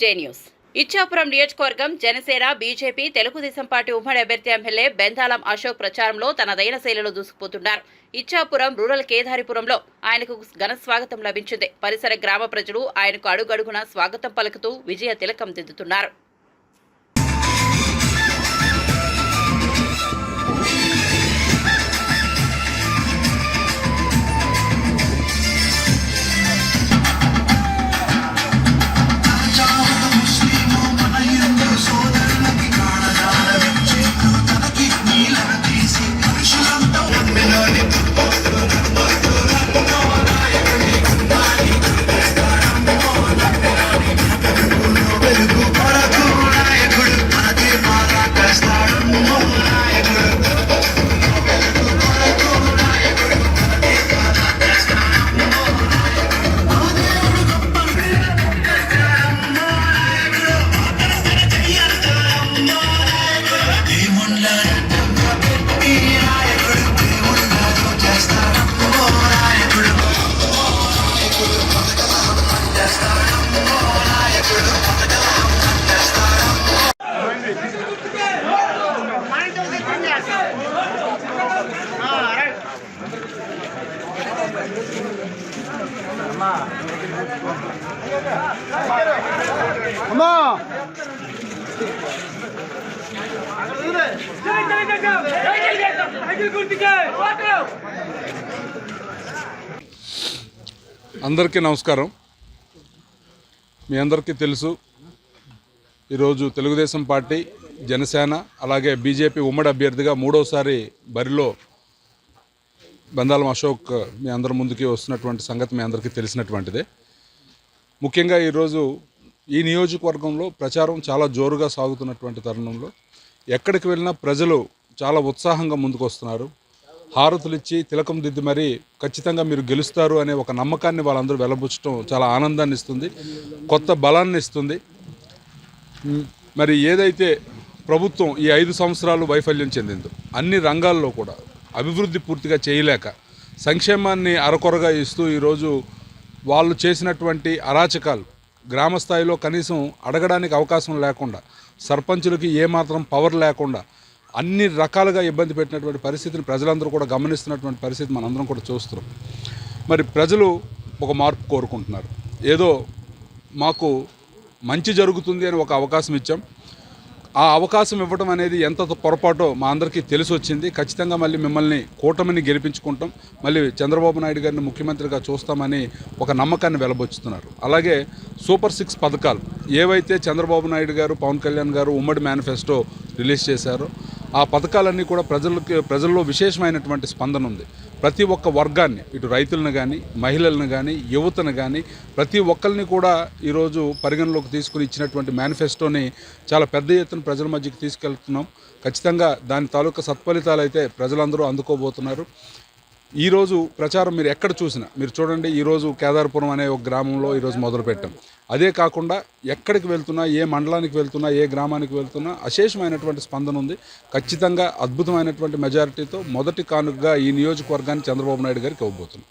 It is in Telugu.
జే న్యూస్. ఇచ్చాపురం నియోజకవర్గం జనసేన, బీజేపీ, తెలుగుదేశం పార్టీ ఉమ్మడి అభ్యర్థి ఎమ్మెల్యే బెందాలం అశోక్ ప్రచారంలో తనదైన శైలిలో దూసుకుపోతున్నారు. ఇచ్చాపురం రూరల్ కేదారిపురంలో ఆయనకు ఘన స్వాగతం లభించింది. పరిసర గ్రామ ప్రజలు ఆయనకు అడుగడుగున స్వాగతం పలుకుతూ విజయ తిలకం దిద్దుతున్నారు. అందరికీ నమస్కారం. మీ అందరికీ తెలుసు, ఈరోజు తెలుగుదేశం పార్టీ, జనసేన అలాగే బీజేపీ ఉమ్మడి అభ్యర్థిగా మూడోసారి బరిలో బెందాలం అశోక్ మీ అందరి ముందుకి వస్తున్నటువంటి సంగతి మీ అందరికీ తెలిసినటువంటిదే. ముఖ్యంగా ఈరోజు ఈ నియోజకవర్గంలో ప్రచారం చాలా జోరుగా సాగుతున్నటువంటి తరుణంలో ఎక్కడికి వెళ్ళినా ప్రజలు చాలా ఉత్సాహంగా ముందుకు వస్తున్నారు. హారతులు ఇచ్చి తిలకం దిద్ది మరీ ఖచ్చితంగా మీరు గెలుస్తారు అనే ఒక నమ్మకాన్ని వాళ్ళందరూ వెలబుచ్చడం చాలా ఆనందాన్ని ఇస్తుంది, కొత్త బలాన్ని ఇస్తుంది. మరి ఏదైతే ప్రభుత్వం ఈ 5 సంవత్సరాలు వైఫల్యం చెందిందో అన్ని రంగాల్లో కూడా అభివృద్ధి పూర్తిగా చేయలేక సంక్షేమాన్ని అరకొరగా ఇస్తూ ఈరోజు వాళ్ళు చేసినటువంటి అరాచకాలు గ్రామ స్థాయిలో కనీసం అడగడానికి అవకాశం లేకుండా, సర్పంచులకి ఏమాత్రం పవర్ లేకుండా అన్ని రకాలుగా ఇబ్బంది పెట్టినటువంటి పరిస్థితిని ప్రజలందరూ కూడా గమనిస్తున్నటువంటి పరిస్థితి మనందరం కూడా చూస్తున్నాం. మరి ప్రజలు ఒక మార్పు కోరుకుంటున్నారు. ఏదో మాకు మంచి జరుగుతుంది అని ఒక అవకాశం ఇచ్చాం. ఆ అవకాశం ఇవ్వడం అనేది ఎంత పొరపాటో మా అందరికీ తెలిసి వచ్చింది. ఖచ్చితంగా మళ్ళీ మిమ్మల్ని కూటమిని గెలిపించుకుంటాం, మళ్ళీ చంద్రబాబు నాయుడు గారిని ముఖ్యమంత్రిగా చూస్తామని ఒక నమ్మకాన్ని వెలబొచ్చుతున్నారు. అలాగే సూపర్ 6 పథకాలు ఏవైతే చంద్రబాబు నాయుడు గారు, పవన్ కళ్యాణ్ గారు ఉమ్మడి మేనిఫెస్టో రిలీజ్ చేశారో ఆ పథకాలన్నీ కూడా ప్రజల్లో విశేషమైనటువంటి స్పందన ఉంది. ప్రతి ఒక్క వర్గాన్ని, ఇటు రైతులను కానీ, మహిళలను కానీ, యువతను కానీ ప్రతి ఒక్కరిని కూడా ఈరోజు పరిగణలోకి తీసుకుని ఇచ్చినటువంటి మేనిఫెస్టోని చాలా పెద్ద ఎత్తున ప్రజల మధ్యకి తీసుకెళ్తున్నాం. ఖచ్చితంగా దాని తాలూకా సత్ఫలితాలు అయితే ప్రజలందరూ అందుకోబోతున్నారు. ఈరోజు ప్రచారం మీరు ఎక్కడ చూసినా మీరు చూడండి. ఈరోజు కేదారపురం అనే ఒక గ్రామంలో ఈరోజు మొదలుపెట్టాం. అదే కాకుండా ఎక్కడికి వెళ్తున్నా, ఏ మండలానికి వెళ్తున్నా, ఏ గ్రామానికి వెళ్తున్నా అశేషమైనటువంటి స్పందన ఉంది. ఖచ్చితంగా అద్భుతమైనటువంటి మెజారిటీతో మొదటి కానుకగా ఈ నియోజకవర్గాన్ని చంద్రబాబు నాయుడు గారికి ఇవ్వబోతున్నాం.